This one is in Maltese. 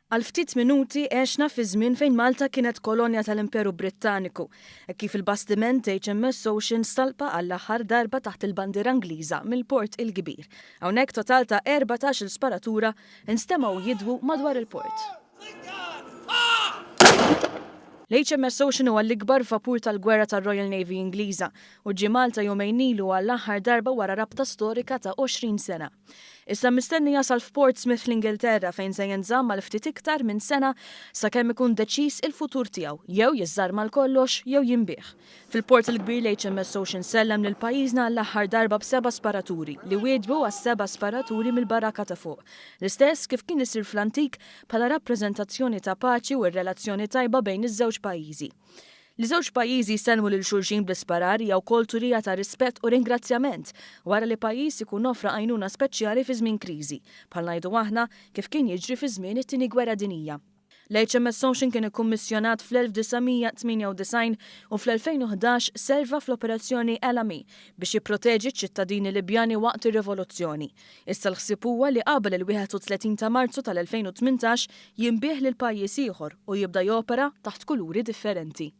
Għal ftit minuti għexna fi żmien fejn Malta kienet kolonja tal-Imperu Brittaniku, kif il-bastiment HMS Ocean stalpa għall-aħħar darba taħt il-bandiera Ingliża mill-port il-kbir. Hawnhekk total ta' 14 sparatura instemaw jidwu madwar il-port. L-HMS Ocean huwa l-ikbar vapur tal-gwerra tar-Royal Navy Ingliża u ġie Malta jumejn ilu għall-aħħar darba wara rabta storika ta' 20 sena. Issa mistenni jasal f'Portsmouth l-Ingilterra fejn se jinżamm għal ftit iktar minn sena sakemm ikun deċiż il-futur tiegħu jew jiżżarma l-kollox jew jinbih. Fil-port il-kbir l-HMS Ocean sellem lil pajjiżna l-aħħar darba b'7 sparaturi li wieġbu għas-7 sparaturi mill-baraka ta' fuq. L-istess kif kien isir fl-antik bħala rappreżentazzjoni ta' paċi u r-relazzjoni tajba bejn iż-żewġ pajjiżi. Li żewġ pajjiżi jselmu lil xulxin bl-isparar jew kulturija ta' rispett u ringrazzjament wara li pajjiż ikun offra għajnuna speċjali fi żmien kriżi, bħal ngħidu aħna kif kien jiġri fi żmien it-tieni gwerra dinjija. L-HMS Ocean kien ikkummissjonat fl-1998 u fl-2011 serva fl-Operazzjoni Elami biex jipproteġi ċ-ċittadini Libjani waqt ir-rivoluzzjoni. Issa l-ħsieb huwa li qabel il-31 ta' Marzu tal-2018 jinbih lil pajjiż ieħor u jibda jopera taħt kuluri differenti.